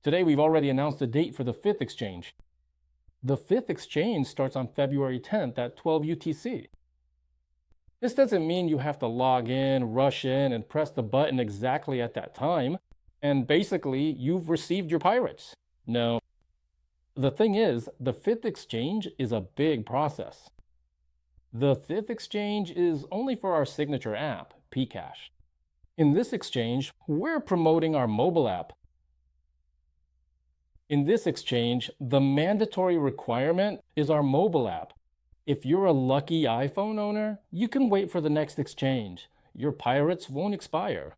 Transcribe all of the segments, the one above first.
Today we've already announced the date for the 5th exchange. The 5th exchange starts on February 10th at 12 UTC. This doesn't mean you have to log in, rush in, and press the button exactly at that time, and basically you've received your pirates. No. The thing is, the 5th exchange is a big process. The 5th exchange is only for our signature app, Pcash. In this exchange, we're promoting our mobile app. In this exchange, the mandatory requirement is our mobile app. If you're a lucky iPhone owner, you can wait for the next exchange. Your pirates won't expire.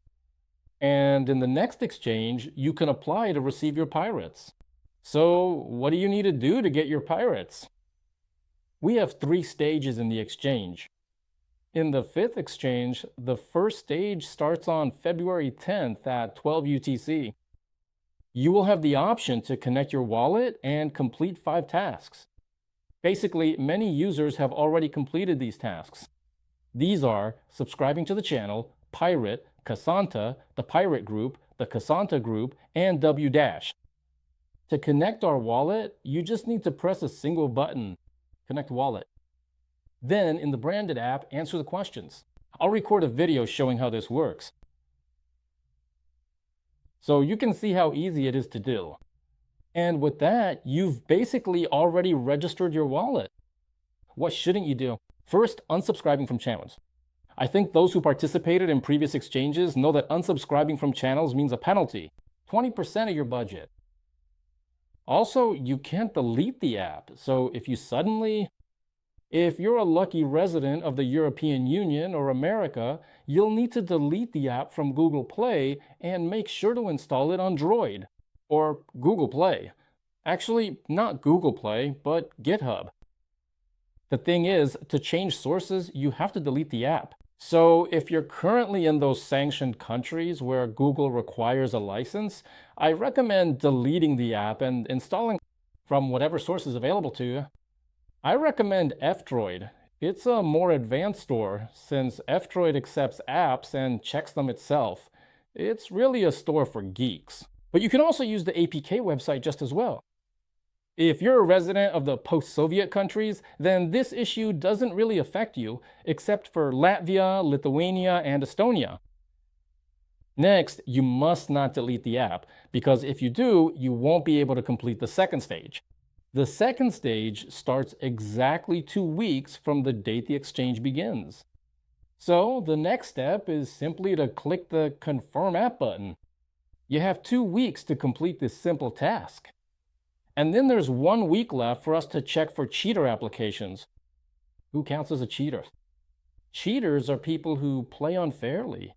And in the next exchange, you can apply to receive your pirates. So, what do you need to do to get your pirates? We have 3 stages in the exchange. In the 5th exchange, the first stage starts on February 10th at 12 UTC. You will have the option to connect your wallet and complete 5 tasks. Basically, many users have already completed these tasks. These are subscribing to the channel, Pirate, Kasanta, the Pirate Group, the Kasanta Group, and W-. To connect our wallet, you just need to press a single button, Connect Wallet. Then, in the branded app, answer the questions. I'll record a video showing how this works. So you can see how easy it is to do. And with that, you've basically already registered your wallet. What shouldn't you do? First, unsubscribing from channels. I think those who participated in previous exchanges know that unsubscribing from channels means a penalty, 20% of your budget. Also, you can't delete the app, so if you're a lucky resident of the European Union or America, you'll need to delete the app from Google Play and make sure to install it on Droid. Or Google Play. Actually, not Google Play, but GitHub. The thing is, to change sources, you have to delete the app. So if you're currently in those sanctioned countries where Google requires a license, I recommend deleting the app and installing from whatever source is available to you. I recommend F-Droid. It's a more advanced store since F-Droid accepts apps and checks them itself. It's really a store for geeks. But you can also use the APK website just as well. If you're a resident of the post-Soviet countries, then this issue doesn't really affect you, except for Latvia, Lithuania, and Estonia. Next, you must not delete the app, because if you do, you won't be able to complete the second stage. The second stage starts exactly 2 weeks from the date the exchange begins. So the next step is simply to click the Confirm App button. You have 2 weeks to complete this simple task. And then there's 1 week left for us to check for cheater applications. Who counts as a cheater? Cheaters are people who play unfairly.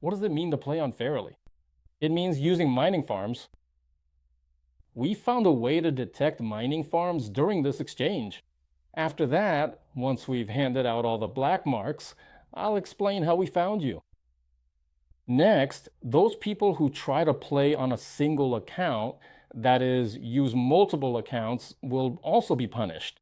What does it mean to play unfairly? It means using mining farms. We found a way to detect mining farms during this exchange. After that, once we've handed out all the black marks, I'll explain how we found you. Next, those people who try to play on a single account, that is, use multiple accounts, will also be punished.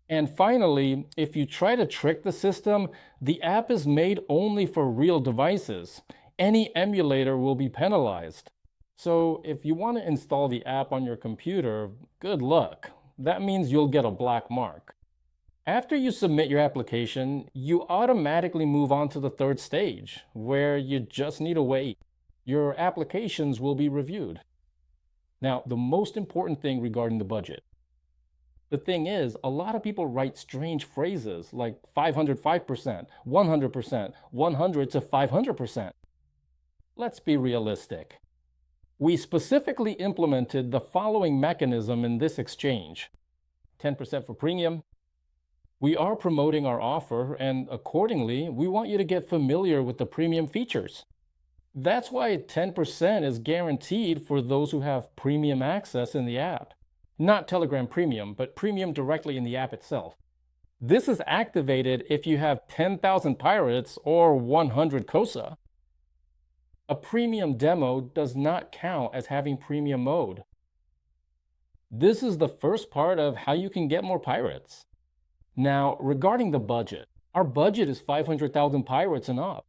And finally, if you try to trick the system, the app is made only for real devices. Any emulator will be penalized. So if you want to install the app on your computer, good luck. That means you'll get a black mark. After you submit your application, you automatically move on to the third stage, where you just need to wait. Your applications will be reviewed. Now, the most important thing regarding the budget. The thing is, a lot of people write strange phrases like 505%, 100%, 100 to 500%. Let's be realistic. We specifically implemented the following mechanism in this exchange. 10% for premium. We are promoting our offer, and accordingly, we want you to get familiar with the premium features. That's why 10% is guaranteed for those who have premium access in the app. Not Telegram Premium, but premium directly in the app itself. This is activated if you have 10,000 pirates or 100 KOSA. A premium demo does not count as having premium mode. This is the first part of how you can get more pirates. Now, regarding the budget, our budget is 500,000 pirates and up.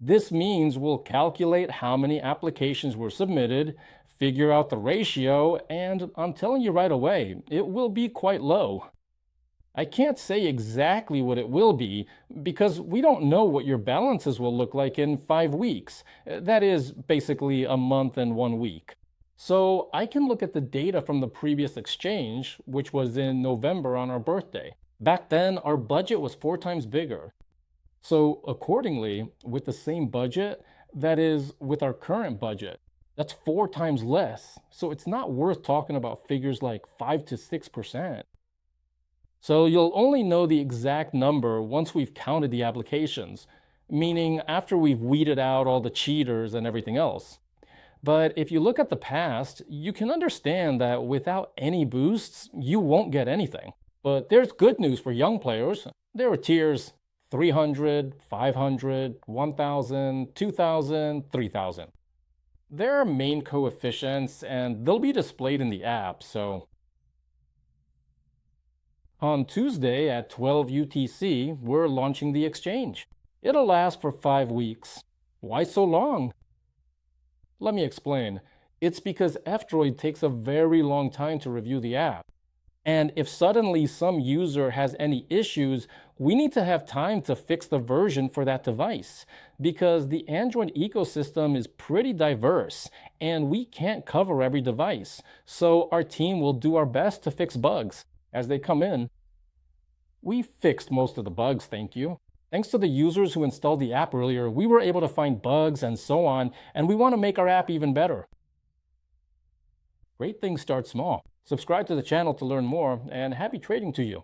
This means we'll calculate how many applications were submitted, figure out the ratio, and I'm telling you right away, it will be quite low. I can't say exactly what it will be because we don't know what your balances will look like in 5 weeks. That is basically a month and 1 week. So I can look at the data from the previous exchange, which was in November on our birthday. Back then, our budget was 4 times bigger. So accordingly, with the same budget, that is, with our current budget, that's 4 times less. So it's not worth talking about figures like 5 to 6%. So you'll only know the exact number once we've counted the applications, meaning after we've weeded out all the cheaters and everything else. But if you look at the past, you can understand that without any boosts, you won't get anything. But there's good news for young players. There are tiers 300, 500, 1000, 2000, 3000. There are main coefficients and they'll be displayed in the app, so on Tuesday at 12 UTC, we're launching the exchange. It'll last for 5 weeks. Why so long? Let me explain. It's because F-Droid takes a very long time to review the app. And if suddenly some user has any issues, we need to have time to fix the version for that device because the Android ecosystem is pretty diverse and we can't cover every device. So our team will do our best to fix bugs as they come in. We fixed most of the bugs, thank you. Thanks to the users who installed the app earlier, we were able to find bugs and so on, and we want to make our app even better. Great things start small. Subscribe to the channel to learn more, and happy trading to you.